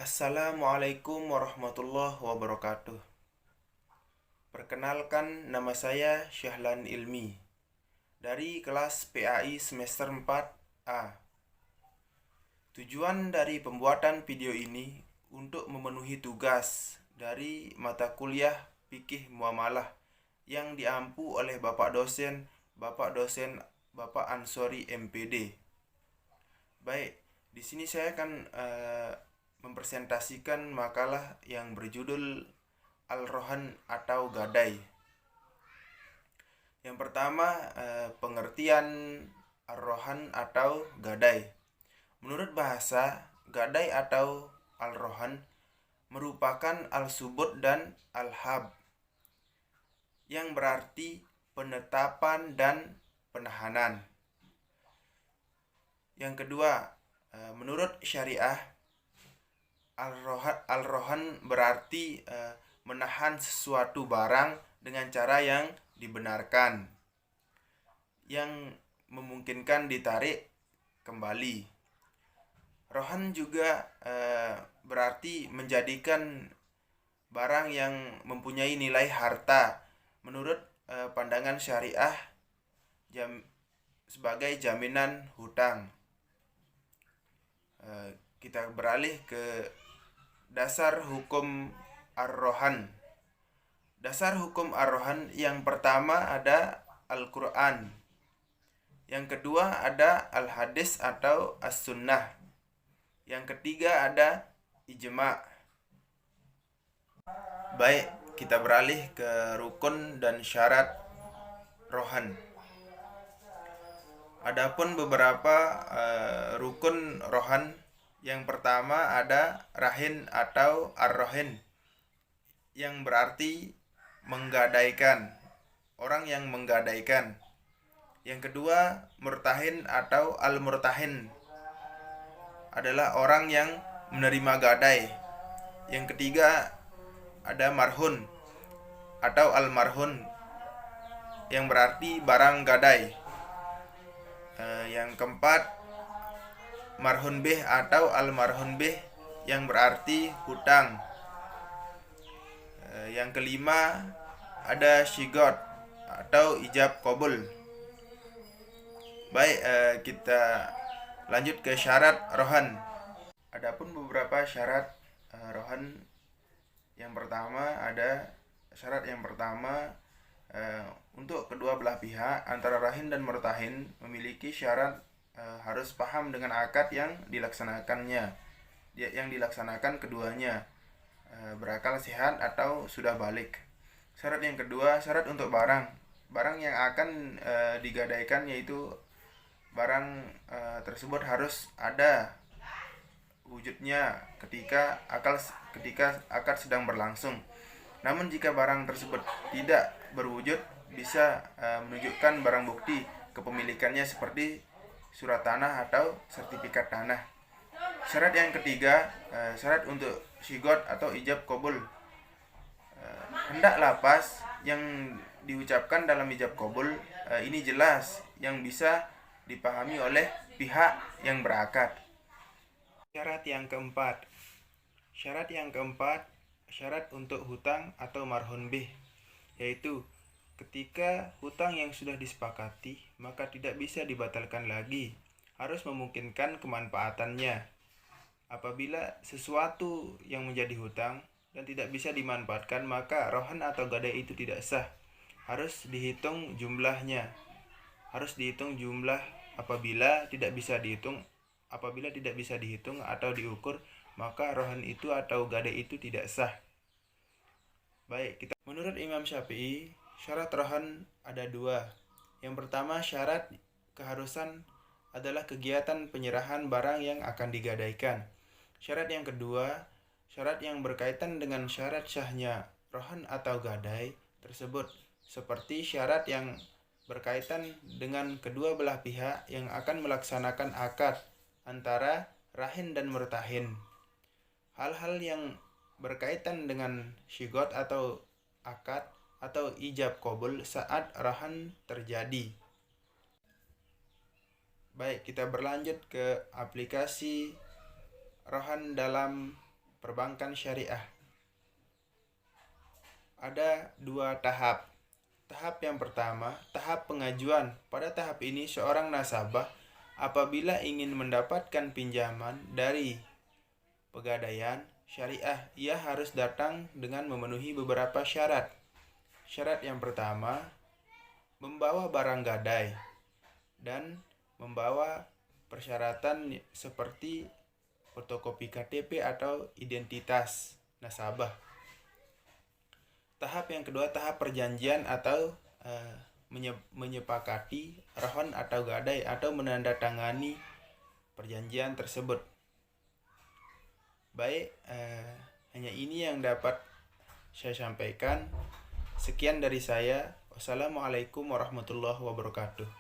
Assalamualaikum warahmatullahi wabarakatuh. Perkenalkan, nama saya Syahlan Ilmi dari kelas PAI semester 4A. Tujuan dari pembuatan video ini untuk memenuhi tugas dari mata kuliah Fikih Muamalah yang diampu oleh Bapak Ansori MPD. Baik, di sini saya akan mempresentasikan makalah yang berjudul Al-Rohan atau Gadai. Yang pertama, pengertian Al-Rohan atau Gadai. Menurut bahasa, Gadai atau Al-Rohan merupakan Al-Subut dan Al-Hab, yang berarti penetapan dan penahanan. Yang kedua, menurut syariah, Al-Rohan berarti menahan sesuatu barang dengan cara yang dibenarkan, yang memungkinkan ditarik kembali. Rohan juga berarti menjadikan barang yang mempunyai nilai harta menurut pandangan syariah sebagai jaminan hutang. Kita beralih ke dasar hukum Ar-Rohan. Dasar hukum Ar-Rohan yang pertama ada Al-Quran. Yang kedua ada Al-Hadis atau As-Sunnah. Yang ketiga ada Ijma'. Baik, kita beralih ke rukun dan syarat Rohan. Adapun beberapa rukun Rohan. Yang pertama ada Rahin atau Ar-Rohin, yang berarti menggadaikan, orang yang menggadaikan. Yang kedua, Murtahin atau Al-Murtahin, adalah orang yang menerima gadai. Yang ketiga, ada Marhun atau Al-Marhun, yang berarti barang gadai. Yang keempat, Marhun bih atau Al-Marhun bih, yang berarti hutang. Yang kelima, ada Syigot atau ijab qabul. Baik, kita lanjut ke syarat Rohan. Adapun beberapa syarat Rohan. Yang pertama ada syarat yang pertama, untuk kedua belah pihak antara Rahin dan Murtahin memiliki syarat harus paham dengan akad yang dilaksanakan keduanya, berakal sehat atau sudah balik. Syarat yang kedua, syarat untuk barang yang akan digadaikan, yaitu barang tersebut harus ada wujudnya ketika akad sedang berlangsung. Namun jika barang tersebut tidak berwujud, bisa menunjukkan barang bukti kepemilikannya seperti surat tanah atau sertifikat tanah. Syarat yang ketiga, syarat untuk syigot atau ijab qabul. Hendak lafaz yang diucapkan dalam ijab qabul ini jelas, yang bisa dipahami oleh pihak yang berakad. Syarat yang keempat, syarat untuk hutang atau marhun bih, yaitu ketika hutang yang sudah disepakati, maka tidak bisa dibatalkan lagi, harus memungkinkan kemanfaatannya. Apabila sesuatu yang menjadi hutang dan tidak bisa dimanfaatkan, maka rohan atau gadai itu tidak sah. Harus dihitung jumlahnya. Apabila tidak bisa dihitung atau diukur, maka rohan itu atau gadai itu tidak sah. Baik, menurut Imam Syafi'i, syarat rohan ada dua. Yang pertama, syarat keharusan adalah kegiatan penyerahan barang yang akan digadaikan. Syarat yang kedua, syarat yang berkaitan dengan syarat syahnya rohan atau gadai tersebut, seperti syarat yang berkaitan dengan kedua belah pihak yang akan melaksanakan akad antara Rahin dan Murtahin. Hal-hal yang berkaitan dengan syigot atau akad atau ijab qabul saat rohan terjadi. Baik, kita berlanjut ke aplikasi rohan dalam perbankan syariah. Ada 2 tahap. Tahap yang pertama, tahap pengajuan. Pada tahap ini seorang nasabah apabila ingin mendapatkan pinjaman dari Pegadaian Syariah, ia harus datang dengan memenuhi beberapa syarat. Syarat yang pertama, membawa barang gadai dan membawa persyaratan seperti fotokopi KTP atau identitas nasabah. Tahap yang kedua, tahap perjanjian atau menyepakati rahon atau gadai atau menandatangani perjanjian tersebut. Baik, hanya ini yang dapat saya sampaikan. Sekian dari saya. Wassalamualaikum warahmatullahi wabarakatuh.